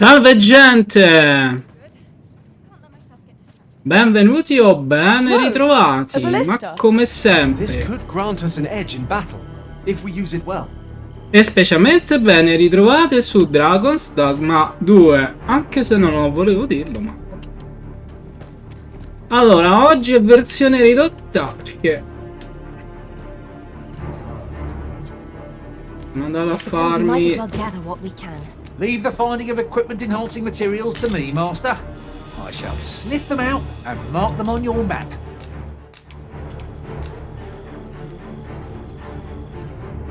Salve gente! Benvenuti o ben ritrovati, ma come sempre. E specialmente ben ritrovate su Dogma 2, anche se non lo volevo dirlo, ma... Allora, oggi è versione ridotta, perché... sono andato a farmi... Leave the finding of equipment enhancing materials to me, Master. I shall sniff them out and mark them on your map.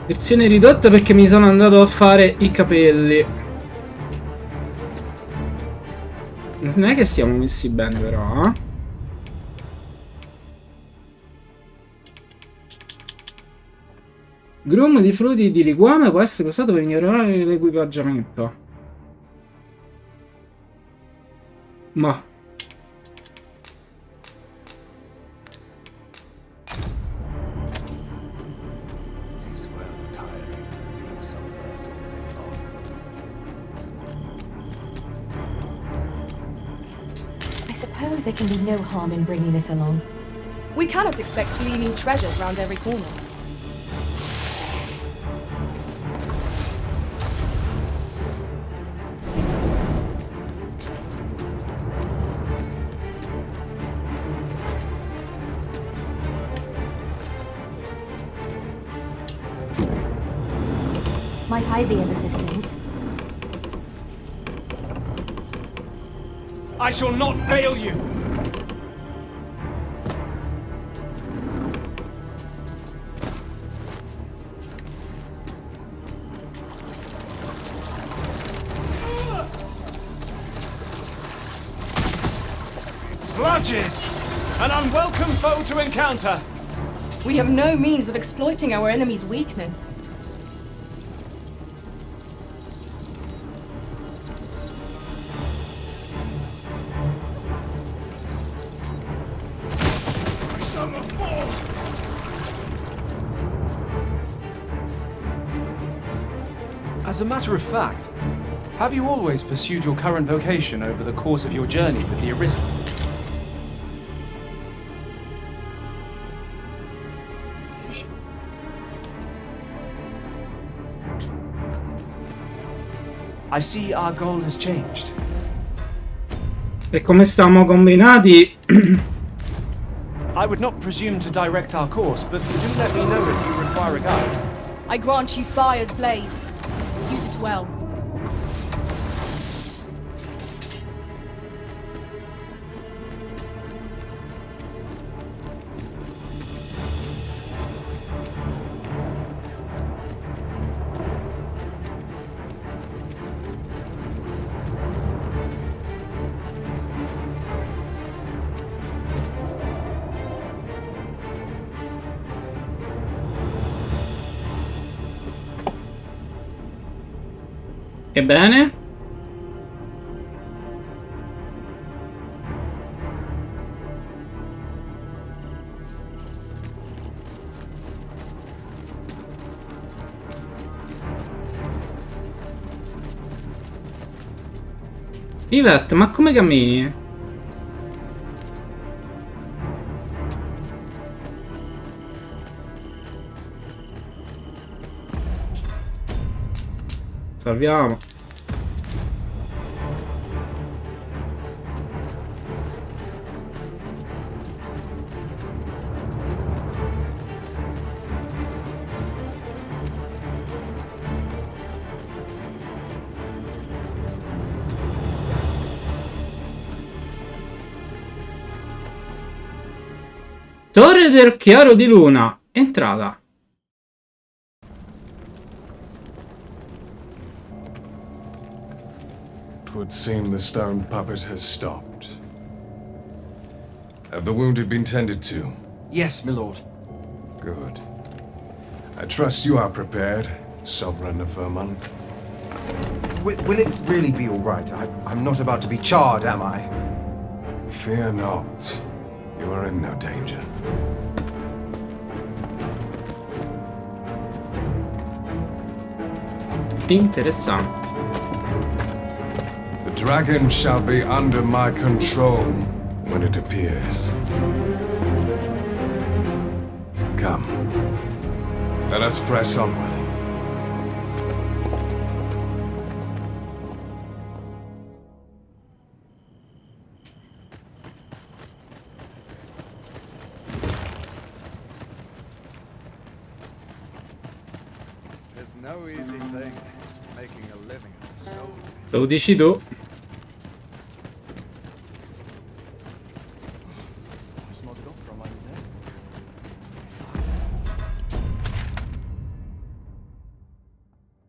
Versione ridotta perché mi sono andato a fare i capelli. Non è che siamo messi bene però, eh? Grumo di frutti di liquame può essere usato per migliorare l'equipaggiamento. Ma... I suppose there can be no harm in bringing this along. We cannot expect gleaming treasures round every corner. Might I be of assistance? I shall not fail you! Sludges! An unwelcome foe to encounter! We have no means of exploiting our enemy's weakness. As a matter of fact, have you always pursued your current vocation over the course of your journey with the Arisen? I see our goal has changed. E come stiamo combinati? I would not presume to direct our course, but do let me know if you require a guide. I grant you fire's blaze. Use it well. Ebbene? Yvette, ma come cammini? Salviamo. Torre del Chiaro di Luna. Entrata. Would seem the stone puppet has stopped. Have the wounded been tended to? Yes, my lord. Good. I trust you are prepared, Sovereign of Vermont. Will it really be all right? I'm not about to be charred, am I? Fear not. You are in no danger. Interessante. The dragon shall be under my control when it appears. Come. Let us press onward. There's no easy thing, making a living as a soldier. Lo dici tu.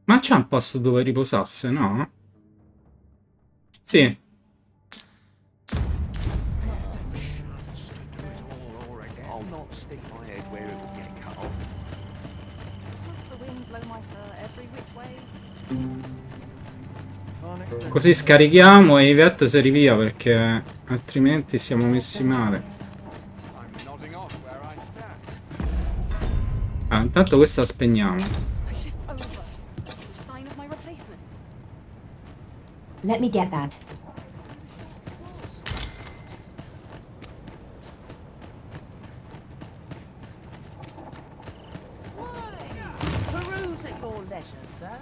Ma c'è un posto dove riposasse, no? Sì. I'll not stick my head where it will get cut off. Must the wind blow my fur every which way? Così scarichiamo e Yvette si rivia perché altrimenti siamo messi male. I'm nodding off where I stand. Ah, intanto questa spegniamo. My shift's over. No sign of my replacement. Let me get that. Peruse at your leisure, sir.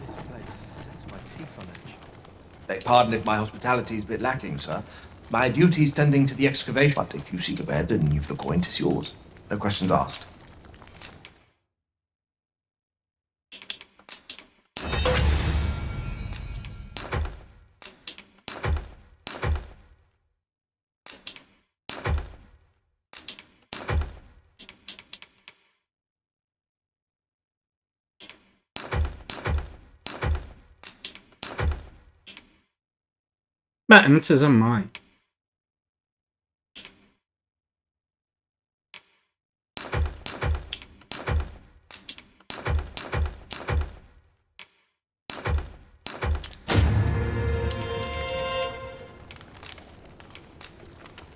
This place sets my teeth on edge. Beg pardon if my hospitality is a bit lacking, sir. My duty's tending to the excavation. But if you seek a bed and you've the coin, 'tis yours. No questions asked. Beh, non si sa mai.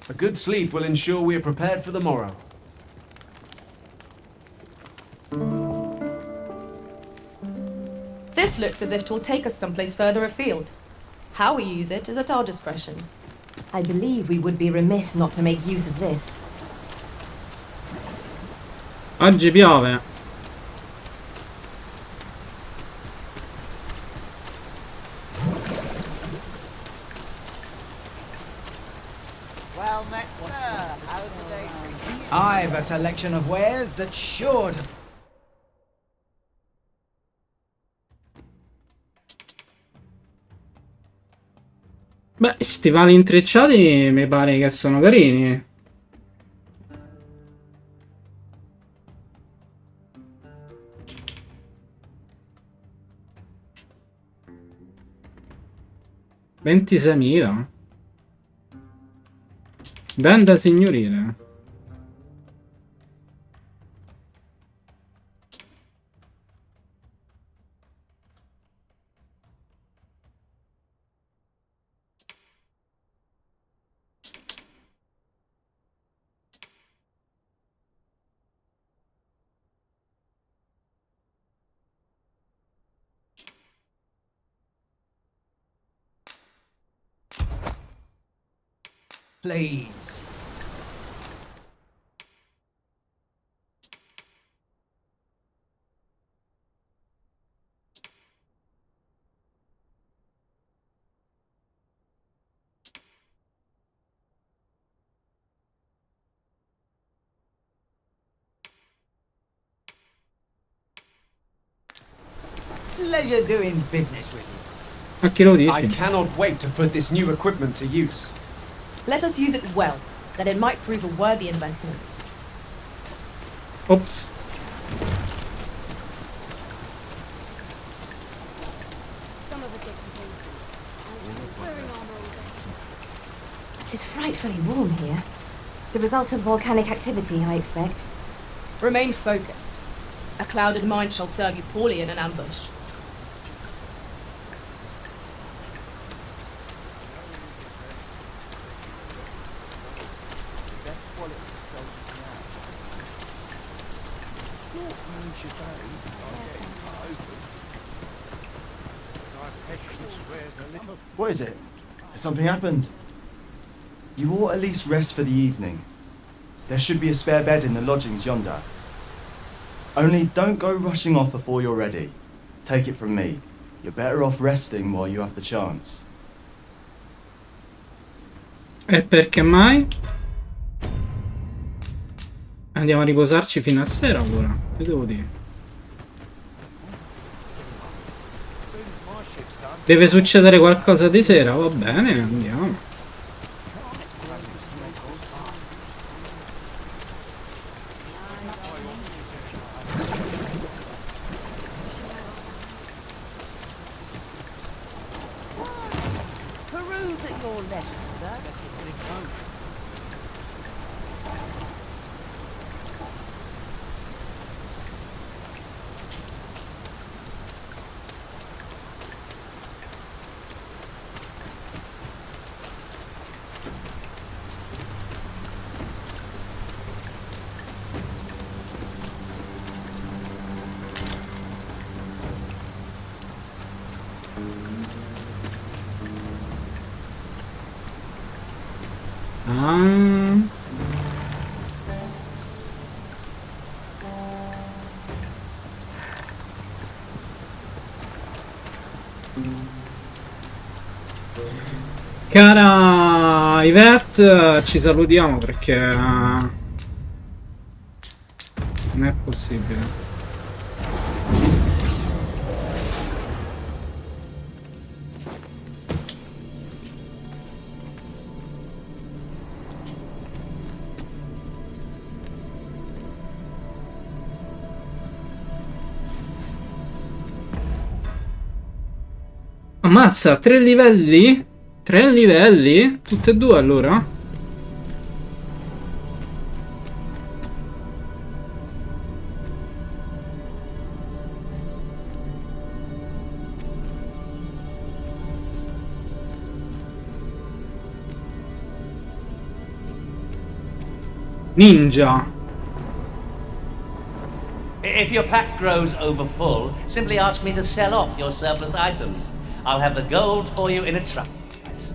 A good sleep will ensure we are prepared for the morrow. This looks as if it will take us someplace further afield. How we use it is at our discretion. I believe we would be remiss not to make use of this. Oggi piove. Well met, sir. How's the day treating you? I've a selection of wares that's sure to... Beh, stivali intrecciati mi pare che sono carini. $26.000. Venda signorile. Please. Pleasure doing business with you. A chi lo I dici? cannot wait to put this new equipment to use. Let us use it well, that it might prove a worthy investment. Ops. Some of us get complacent. Wearing armor all day. It is frightfully warm here. The result of volcanic activity, I expect. Remain focused. A clouded mind shall serve you poorly in an ambush. What is it? Has something happened? You ought at least rest for the evening. There should be a spare bed in the lodgings yonder. Only don't go rushing off before you're ready. Take it from me. You're better off resting while you have the chance. E perché mai? Andiamo a riposarci fino a sera ora. Che devo dire? Deve succedere qualcosa di sera, va bene, andiamo. Peruse at your leisure, sir. Ah. Cara Yvette, ci salutiamo perché non è possibile. Ammazza, 3 livelli? 3 livelli? Tutte e due allora? Ninja. If your pack grows over full, simply ask me to sell off your surplus items. I'll have the gold for you in a truck. Yes.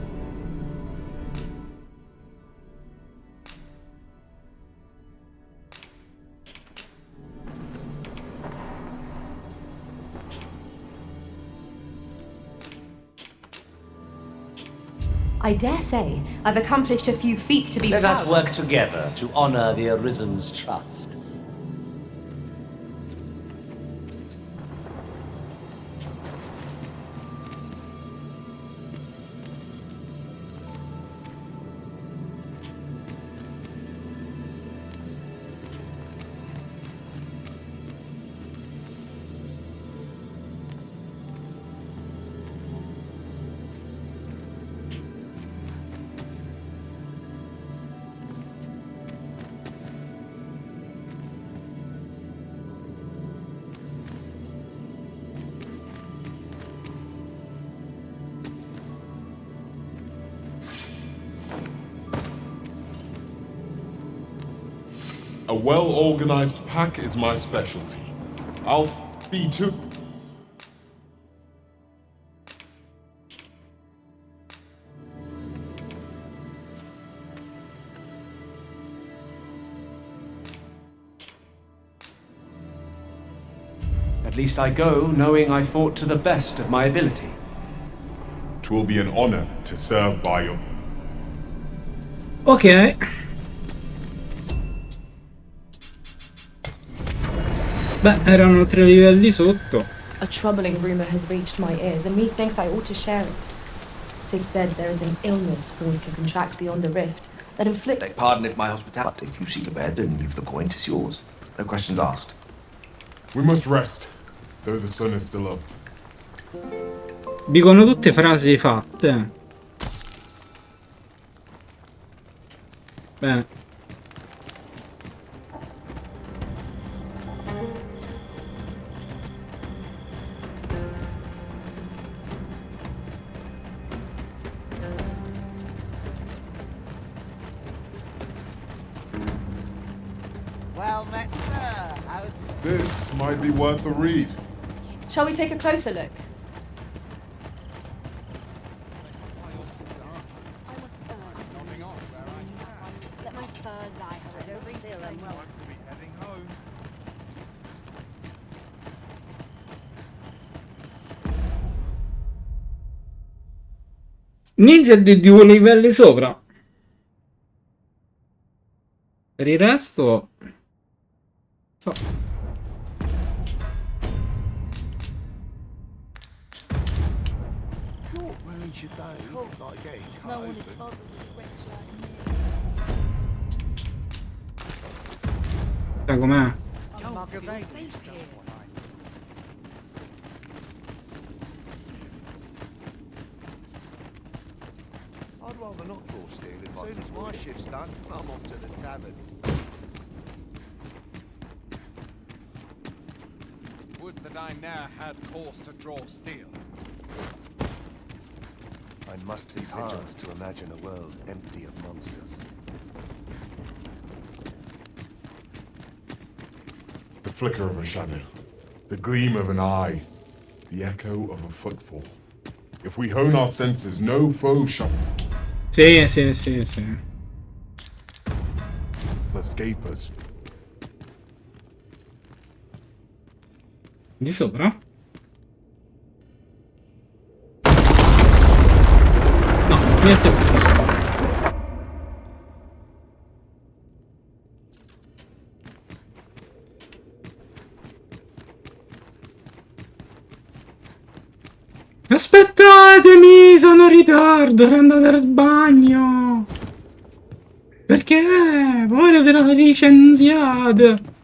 I dare say I've accomplished a few feats to be Let us proud work of. together to honor the Arisen's trust. A well-organized pack is my specialty. I'll see to... At least I go knowing I fought to the best of my ability. 'Twill be an honor to serve by your... Ok. Beh, erano 3 livelli sotto. A troubling rumor has reached my ears, and methinks I ought to share it. 'Tis said there is an illness fools can contract beyond the rift that inflict. Beg pardon if my hospitality. If you seek a bed and leave the coin, 'tis yours. No questions asked. We must rest, though the sun is still up. Dicono tutte frasi fatte. Bene. Well met, sir. How's... This might be worth a read. Shall we take a closer look? I must earn let my fur lie. I don't feel unwell. To be heading home. Ninja di 2 livelli sopra. Per il resto... So. No one is bothered with a wretch like me. Sai com'è? Don't feel safe here. I'd rather not draw steel if as soon as my shift's done, I'm off to the tavern. Would that I ne'er had cause to draw steel. I must be hard to imagine a world empty of monsters. The flicker of a shadow, the gleam of an eye, the echo of a footfall. If we hone our senses, no foe shall Sì. escape us. Di sopra? No, niente più di sopra. Aspettatemi, sono in ritardo, ero andato al bagno. Perché? Ora ve la licenziate.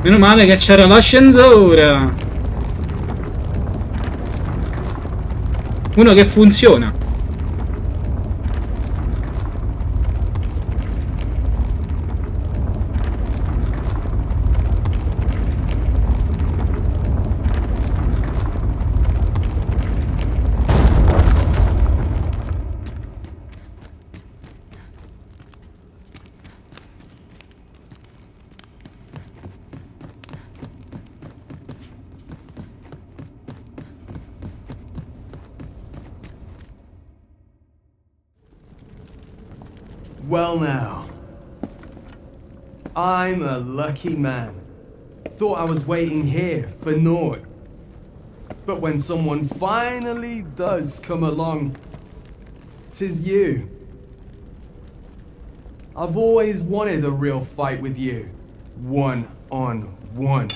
Meno male che c'era l'ascensore. Uno che funziona. Well now, I'm a lucky man. Thought I was waiting here for naught. But when someone finally does come along, 'tis you. I've always wanted a real fight with you, one-on-one.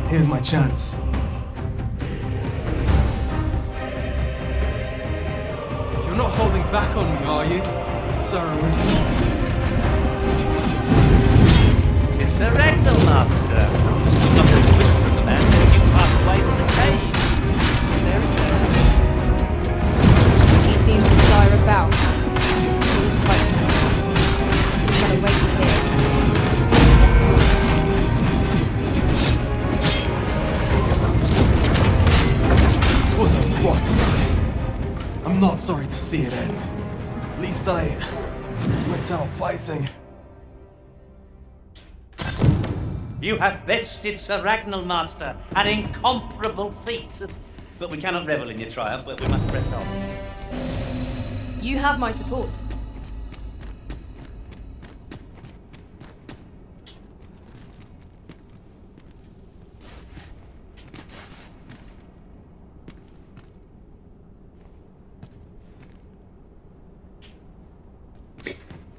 Here's my chance. You're not holding back on me, are you, Sarah Wizard? It's a rectal master. I'm not going to whisper at the man since you parted ways in the cave. There it is. He seems to desire a bout. Looks quite we shall await him here. Best of all. It was a rough life. I'm not sorry to see it end. At least I went out fighting. You have bested Sir Ragnall, Master, an incomparable feat. But we cannot revel in your triumph, but we must press on. You have my support.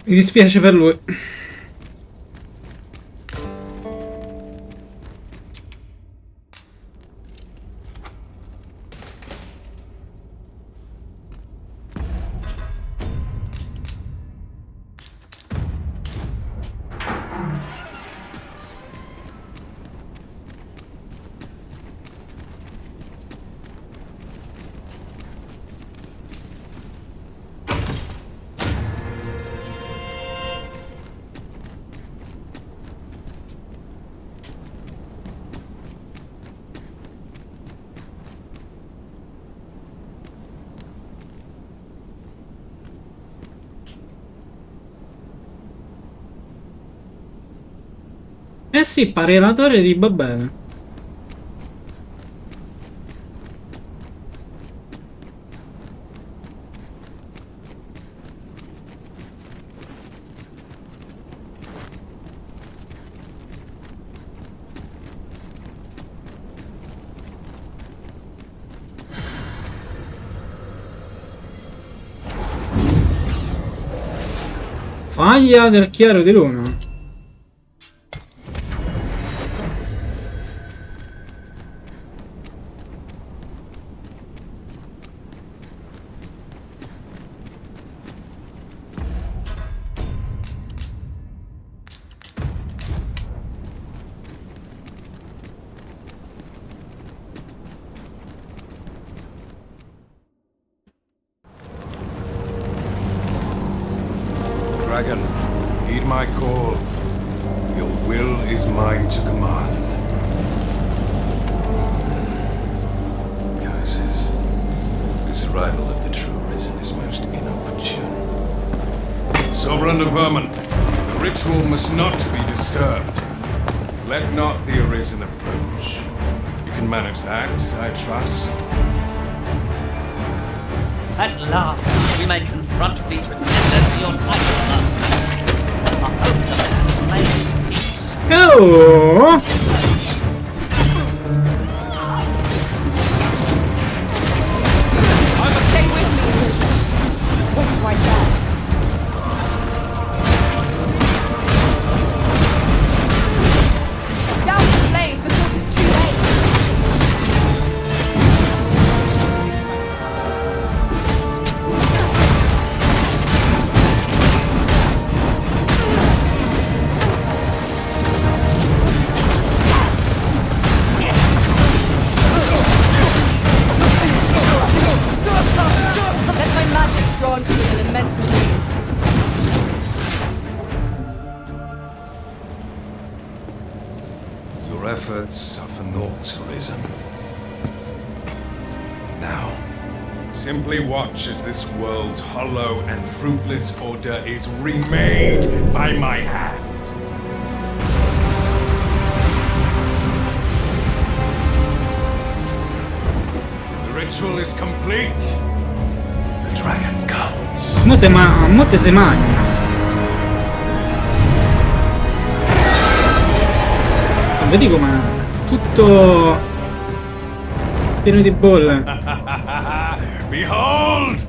Mi dispiace per lui. Eh sì, parelatore di va bene. Faglia del chiaro di luna. Dragon, heed my call. Your will is mine to command. Curses. This arrival of the true Risen is most inopportune. Sovereign of Vermin, the ritual must not be disturbed. Let not the Arisen approach. You can manage that, I trust. At last, we may confront the pretender to your title, master. I hope the man has made peace. Oh! Stay with me. Walked right there. Down the flames before it is too late. Let my magic's drawn to an elemental wave. Your efforts are for naught, Arisen. Now, simply watch as this world's hollow and fruitless order is remade by my hand. The ritual is complete. The dragon comes. Mo te se magna. Vedi com'è tutto pieno di bolle. Behold!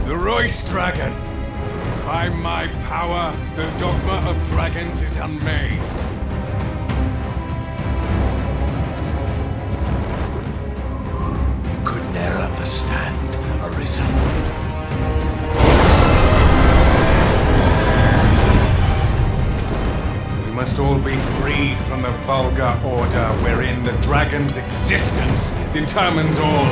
The Royce Dragon! By my power, the dogma of dragons is unmade. You could ne'er understand, Arisen. We must all be freed from the vulgar order wherein the dragon's existence determines all.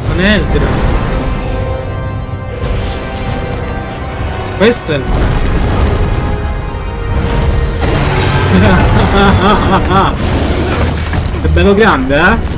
Non è il drago. Questo è il drago. È bello grande, eh?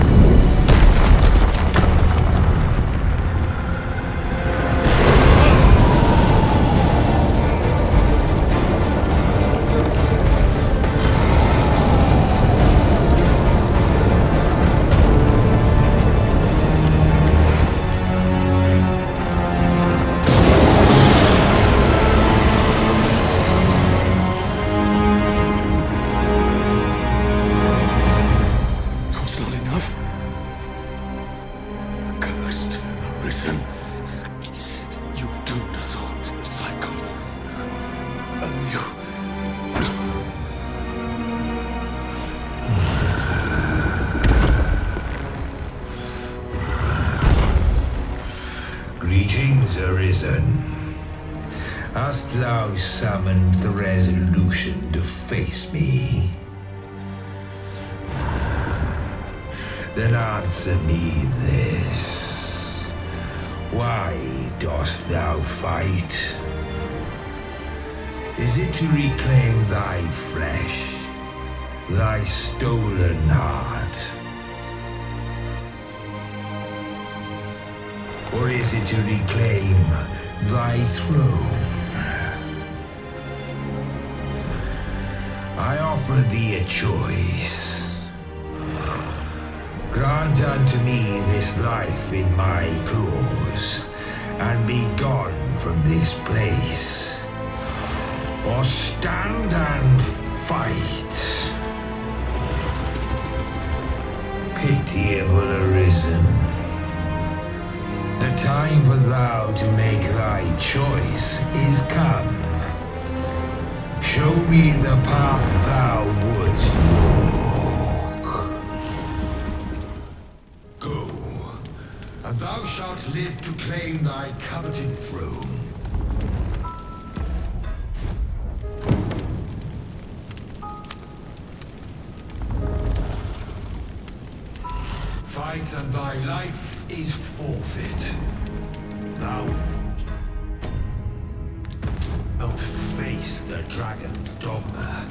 Not enough. things arisen? Hast thou summoned the resolution to face me? Then answer me this. Why dost thou fight? Is it to reclaim thy flesh, thy stolen heart? Or is it to reclaim thy throne? I offer thee a choice. Grant unto me this life in my claws, and be gone from this place. Or stand and fight. Pitiable arisen. The time for thou to make thy choice is come. Show me the path thou wouldst walk. Go, and thou shalt live to claim thy coveted throne. Fight and thy life is forfeit. Thou wilt face the dragon's dogma.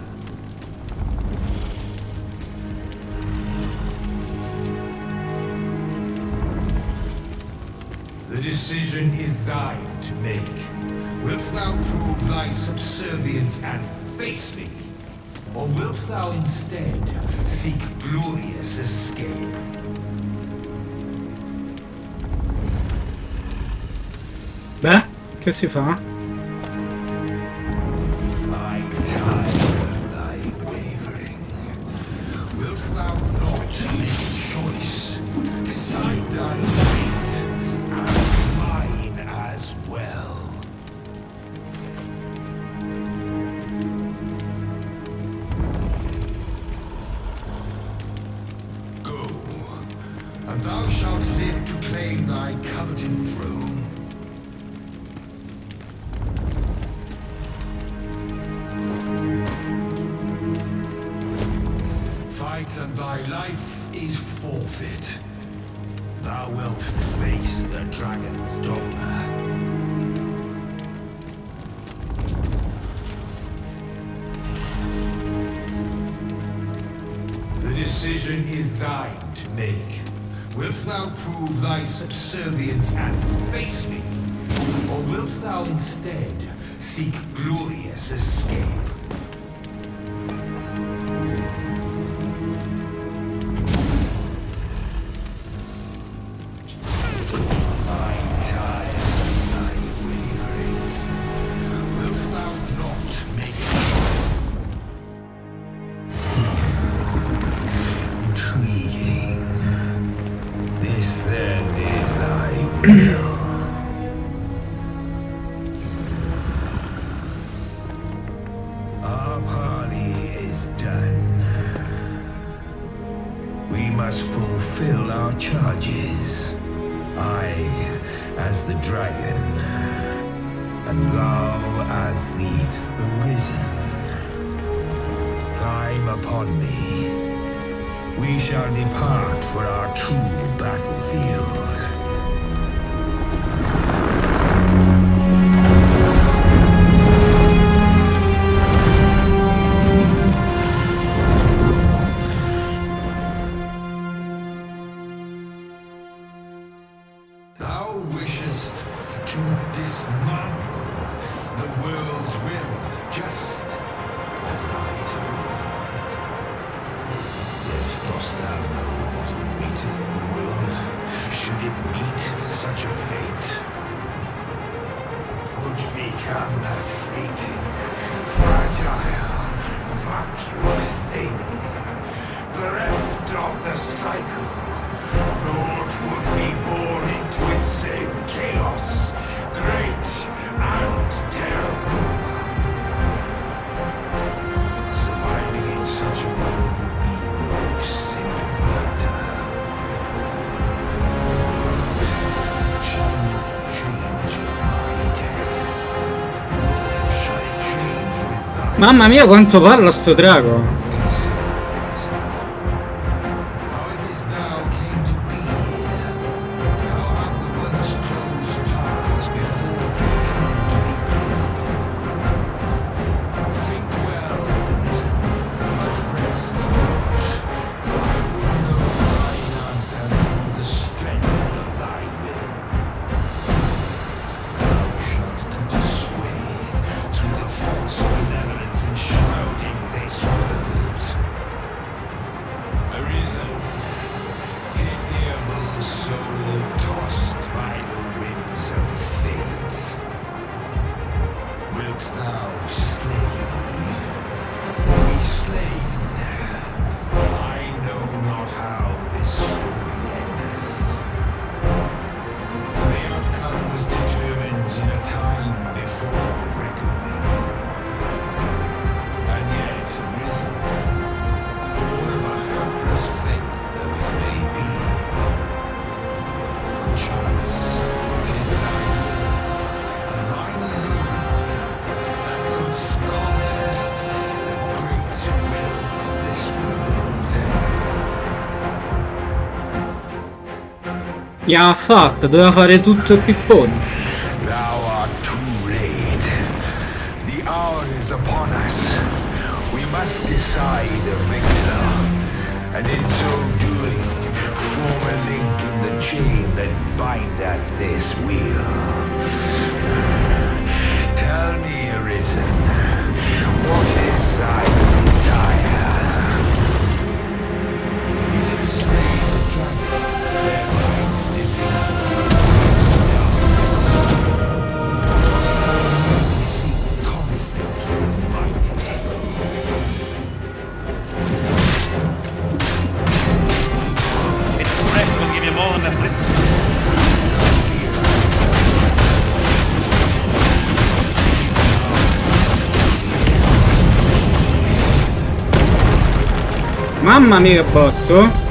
The decision is thine to make. Wilt thou prove thy subservience and face me? Or wilt thou instead seek glorious escape? Beh, che si fa? I tire thy wavering. Wilt thou not make a choice? Decide thy fate, and mine as well. Go, and thou shalt live to claim thy coveted throne. And thy life is forfeit. Thou wilt face the dragon's dogma. The decision is thine to make. Wilt thou prove thy subservience and face me? Or wilt thou instead seek glorious escape? Our parley is done. We must fulfill our charges. I as the dragon, and thou as the arisen. Climb upon me. We shall depart for our true battlefield. Change Mamma mia quanto parla sto drago. How it is thou came to be here. How have the once closed paths before they came to be cleared. Think well, Arisen, but rest not. I will know thine answer through the strength of thy will. Thou shalt cut a swathe through the false benevolence enshrouding this world. Arisen, pitiable soul tossed by the winds of fate. Wilt thou slay me, or be slain? I know not how this story endeth. The outcome was determined in a time before reckoning. And yet, Arisen, born of a hapless faith though it may be, perchance 'tis thy will, and thine alone, that couldst contest the great will of this world. Gliela fatta, doveva fare tutto il pippone. Thou art too late. The hour is upon us. We must decide a victor, and in so doing, form a link in the chain that bindeth this wheel. Tell me, Arisen, what is thy desire? Is it to slay the dragon, thereby living in darkness? Seek conflict with the mighty. Its threat will give you more than risk. Mamma mia che botto.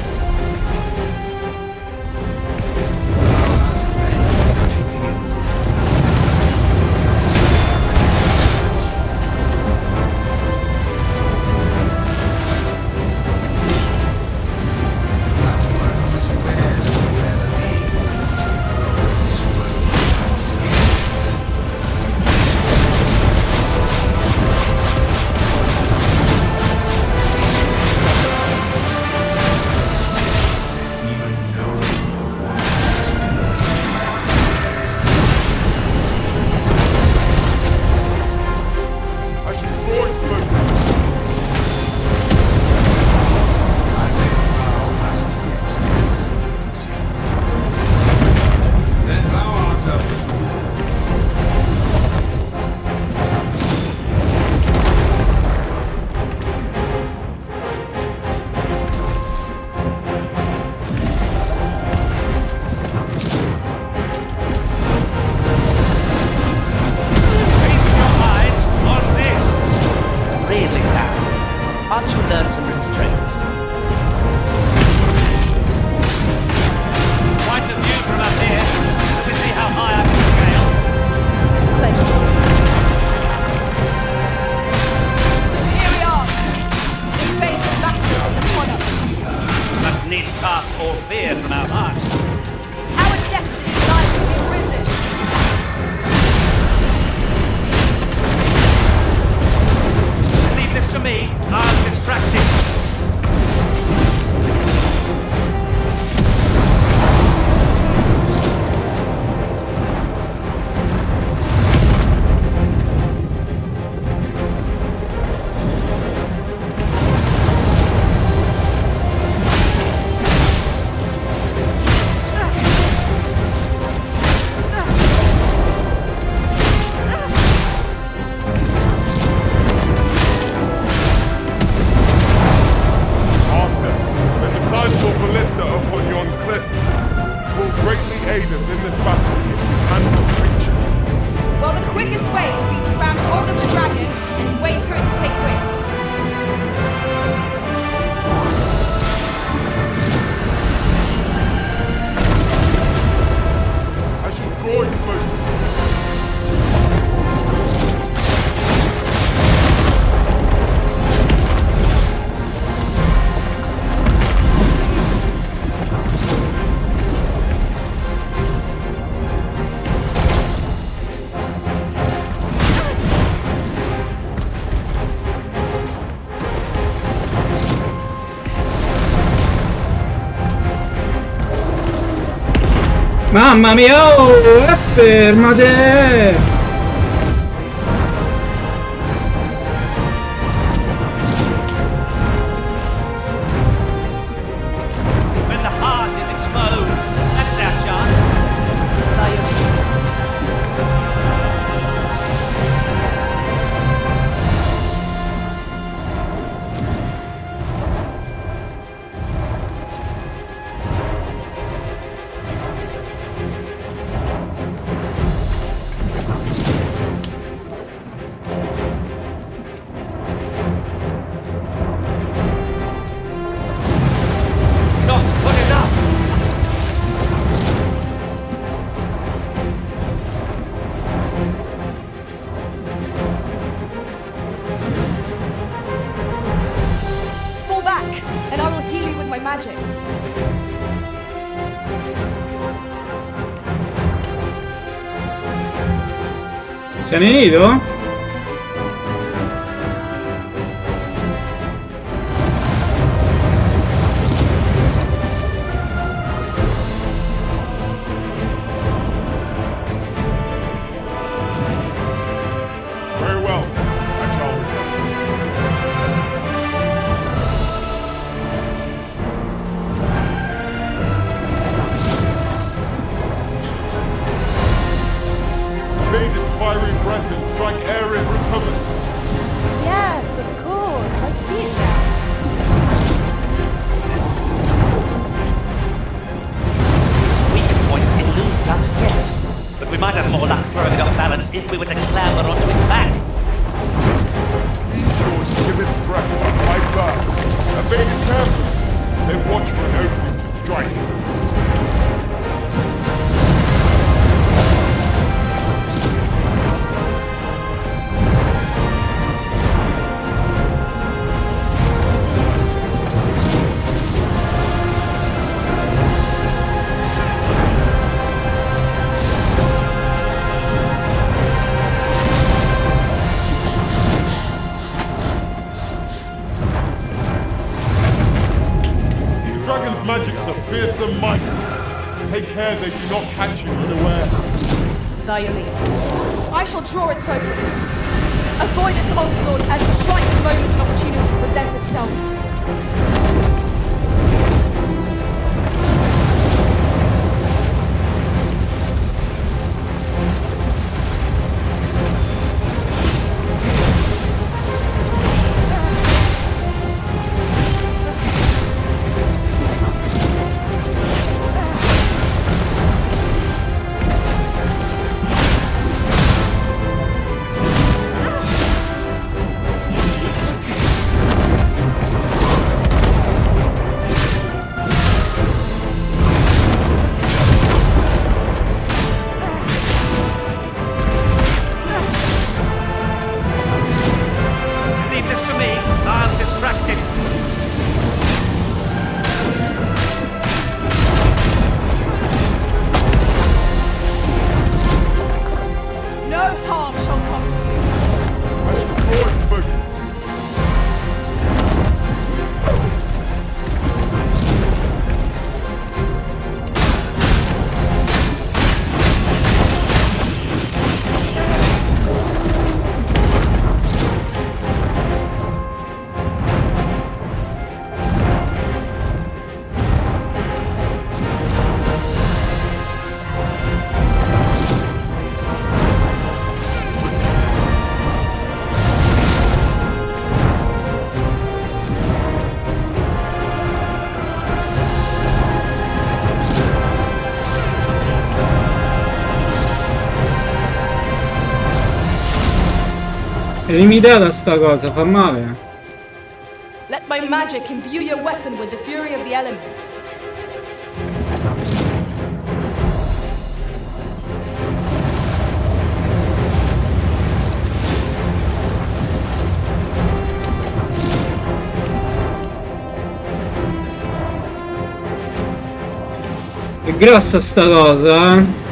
Mamma mia, oh, fermate! When the heart is exposed, that's our chance. Not good enough. Fall back, and I will heal you with my magics. Se ne ido? Very well. I shall return. Bathe its fiery breath and strike air it recovers. Yes, of course. I see it now. Its weak point eludes us yet. But we might have more luck throwing it off balance if we were to clamber onto its back. Be sure to give its breath a high burn. Evade it carefully. Then watch for an opening to strike. Dragon's magics of fearsome might. Take care they do not catch you unaware. By your leave. I shall draw its focus. Avoid its onslaught and strike the moment an opportunity presents itself. Leave this to me. I'll distract it. No harm shall come to you. I shall draw its focus. È limitata sta cosa, fa male. Let my magic imbue your weapon with the fury of the elements. È grossa sta cosa, eh.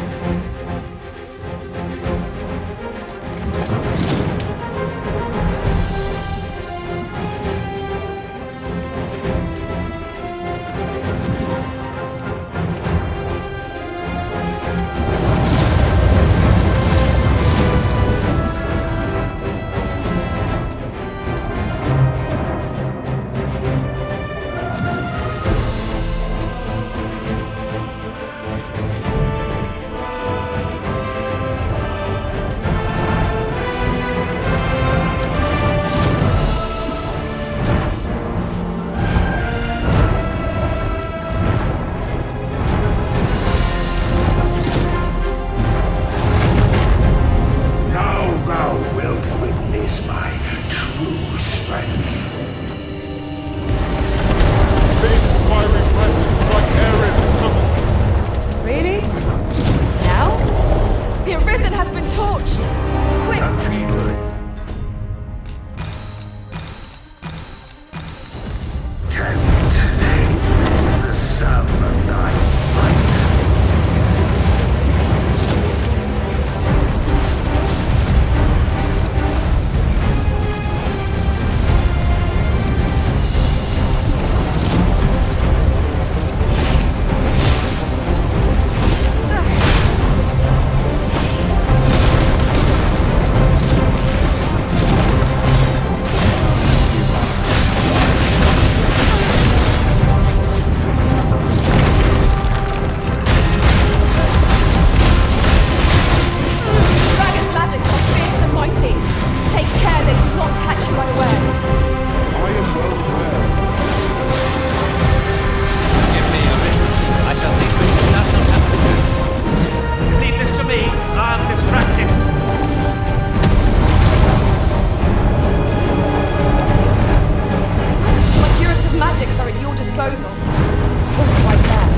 falls right there.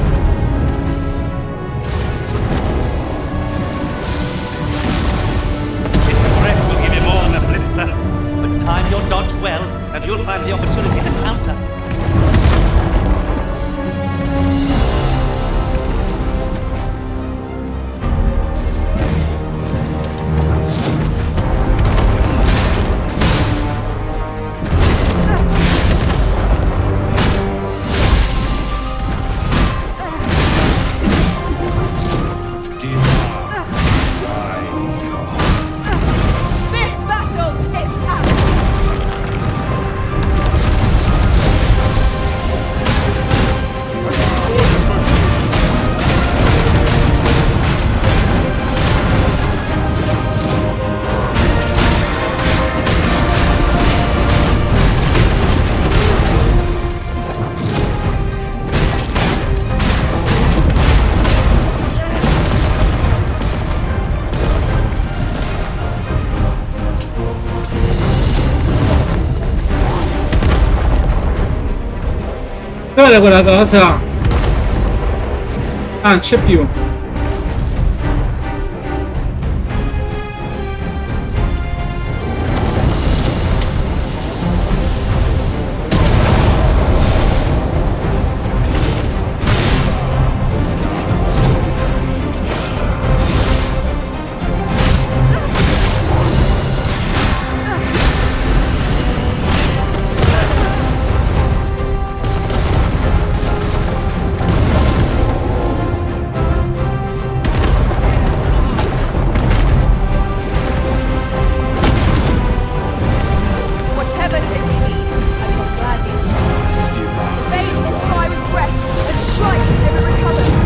Its breath will give you more than a blister. But time your dodge well, and you'll find the opportunity to counter. This battle is ours! Dov'è quella cosa? Ah, non c'è più. Whatever 'tis you need, I shall gladly do. Bathe its fiery breath and strike if it recovers.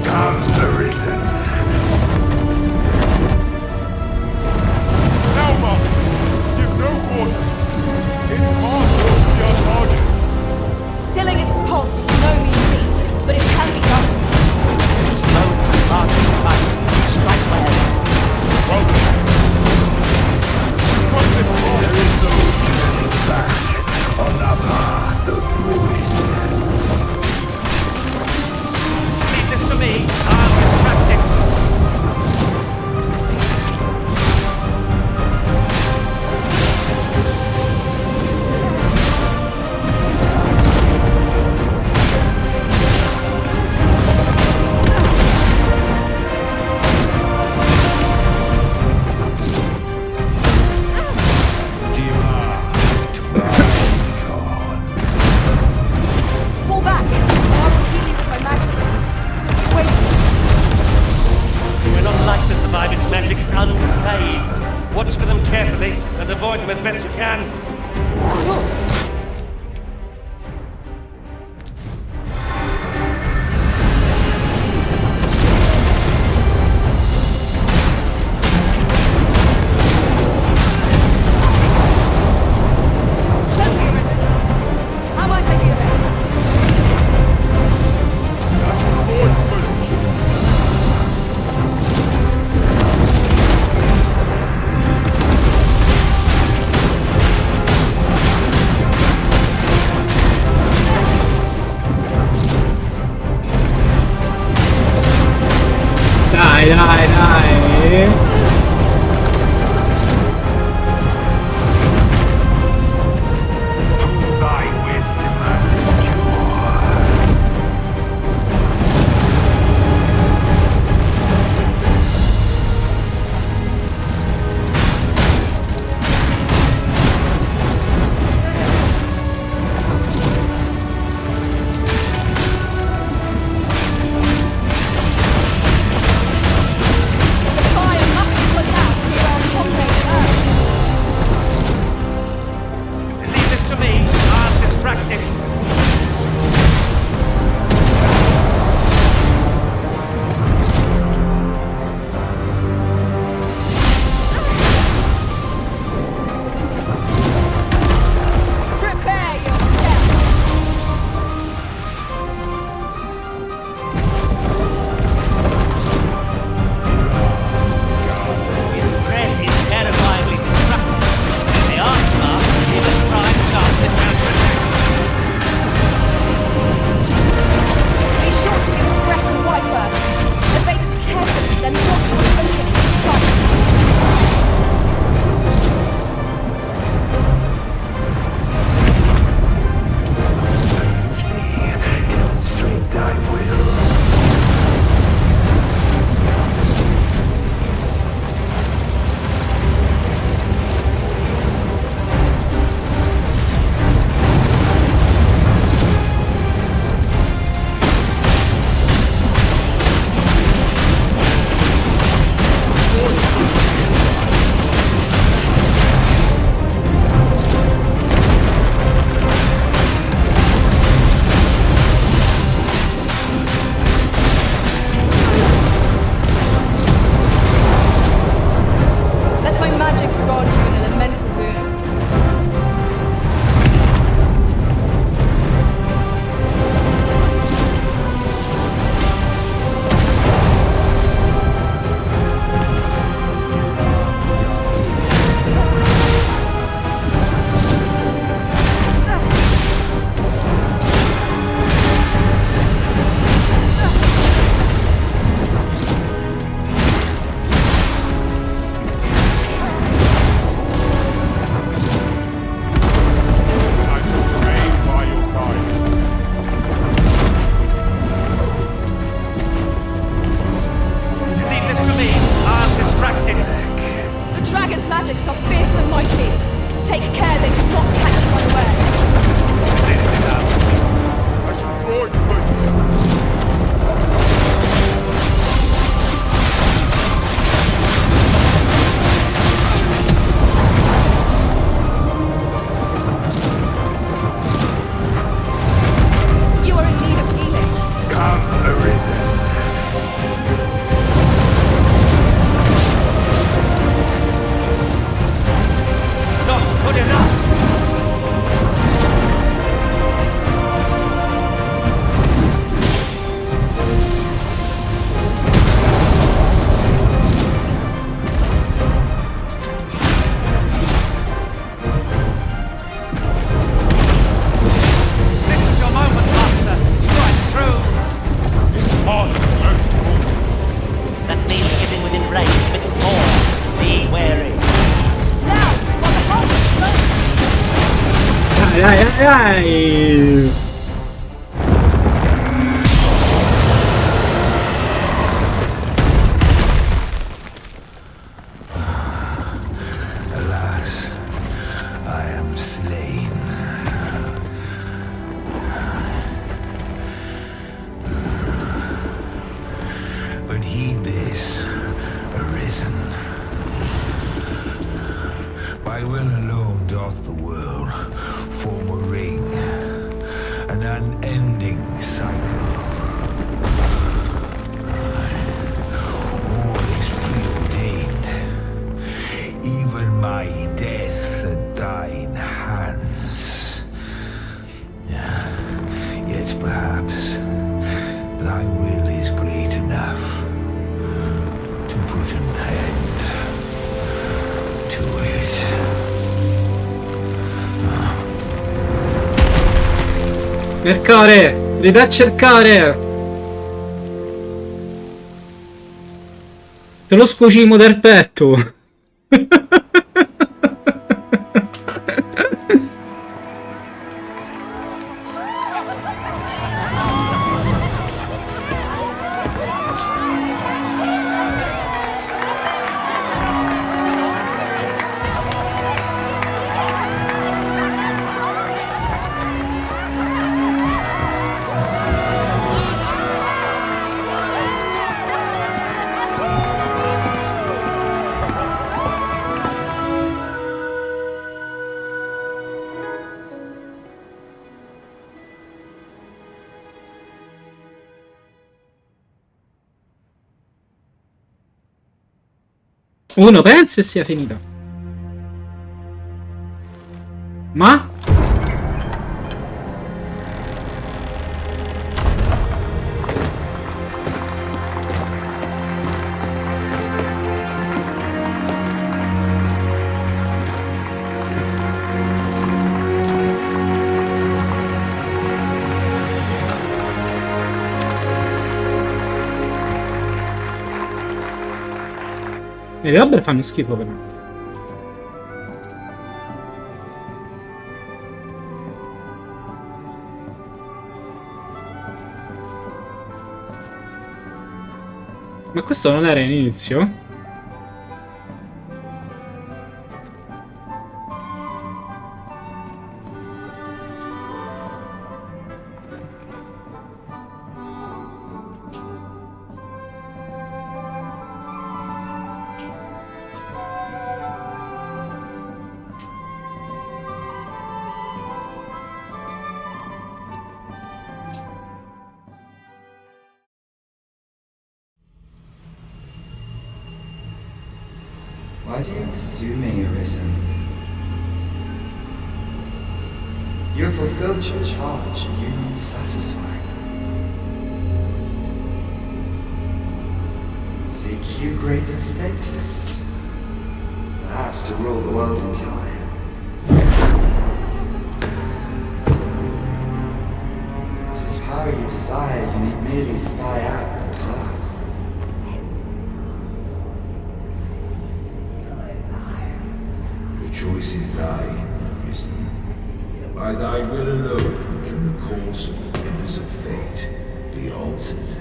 Come the risen. Now, Master, give no quarter. Its heart will be our target. Stilling its pulse is no mean feat, but it can be done. Its bones are in sight. Strike wherever. Well then. From this far, There is no turning back on the path of ruin. Leave this to me. I'll distract it. Fall back, or I will heal you with my magics. Wait, You will not like to survive its magics unscathed. Watch for them carefully and avoid them as best you can. of course. Certainly, Risen. How might I be of aid? Dai. Prove thy wisdom and endure. direi. Alas, I am slain. But heed this, arisen. By will alone doth the world form a ring, an unending cycle. All is preordained, even my death at thine hands. Yet perhaps thy will is great enough to put an end to it. Cercare! Li da cercare! Te lo scocimo del petto! Uno pensa e sia finita. Ma? Le robe fanno schifo per me. Ma questo non era l'inizio? Why do you pursue me, Arisen? You have fulfilled your charge, are you not satisfied? Seek you greater status? Perhaps to rule the world entire? Tis power you desire, you need merely spy out the path. The choice is thine, Arisen. By thy will alone can the course of the winners of fate be altered.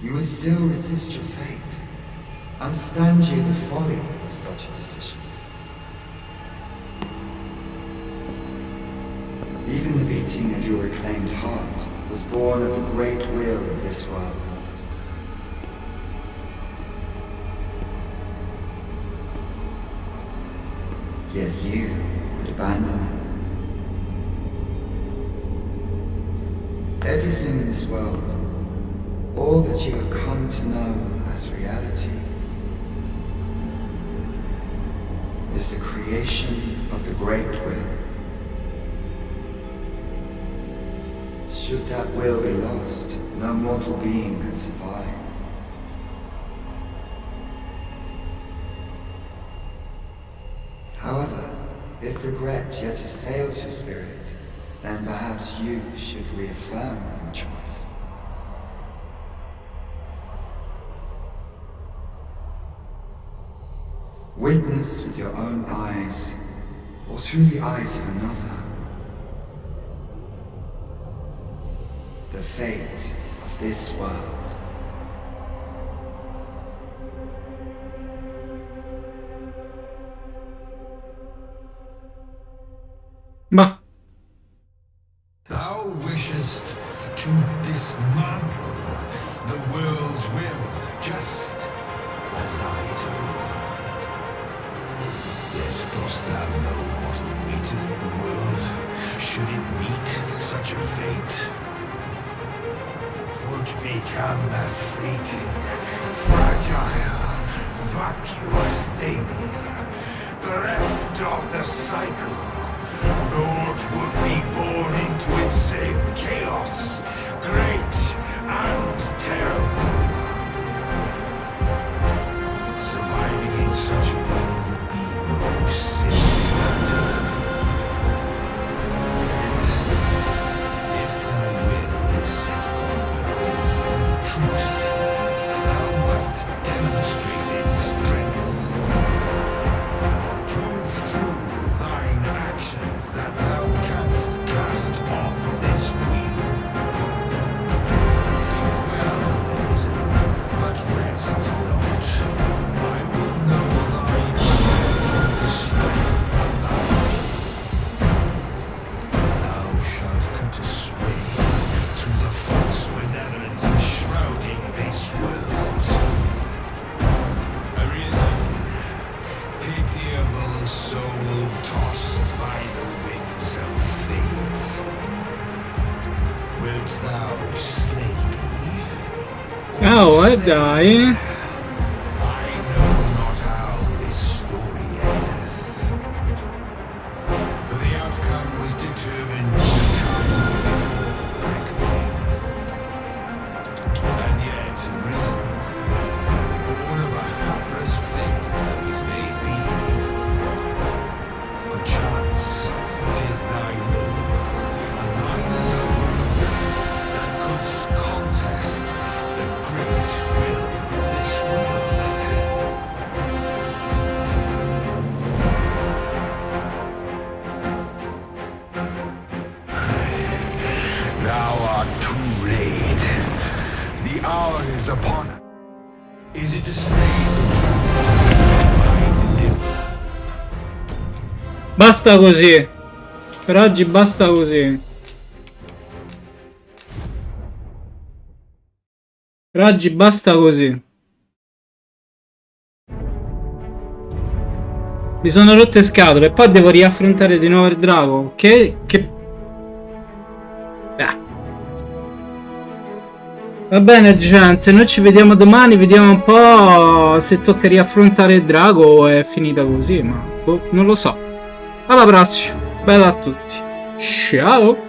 You would still resist your fate. Understand you the folly of such a decision. Even the beating of your reclaimed heart was born of the great will of this world. Yet you would abandon it. Everything in this world, all that you have come to know as reality, is the creation of the great will. Should that will be lost, no mortal being could survive. However, if regret yet assails your spirit, then perhaps you should reaffirm your choice. Witness with your own eyes, or through the eyes of another, the fate of this world. Ma. Thou wishest to dismantle the world's will, just as I do. Yet dost thou know what awaiteth the world, should it meet such a fate? 'Twould become a fleeting, fragile, vacuous thing, bereft of the cycle. Naught would be born into it save chaos, great and terrible. Surviving in such a world would be no simple matter. Yet, if thy will is set upon beholding truth, thou must demonstrate its strength. Prove through thine actions that thou canst cast off this wheel. Think well, reason, but rest not. I will know thy power, the strength of thy will. Thou shalt cut a swathe through the false benevolence shrouding this world. Arisen, pitiable soul tossed by the winds of fate. Wilt thou slay me? Oh, dai. I know not how this story endeth, for the outcome was determined the time before reckoning. And yet risen, born of a hapless faith though it may be. Perchance 'tis thy will, and thine alone, that couldst contest the great will of this world. Thou art too late. The hour is upon us. Is it to slay the dragon? I deliver. Basta così. Per oggi basta così. Per oggi basta così. Mi sono rotte scatole e poi devo riaffrontare di nuovo il drago. Che... Va bene gente, noi ci vediamo domani, vediamo un po' se tocca riaffrontare il drago o è finita così, ma boh, non lo so. Alla prossima, bella a tutti. Ciao!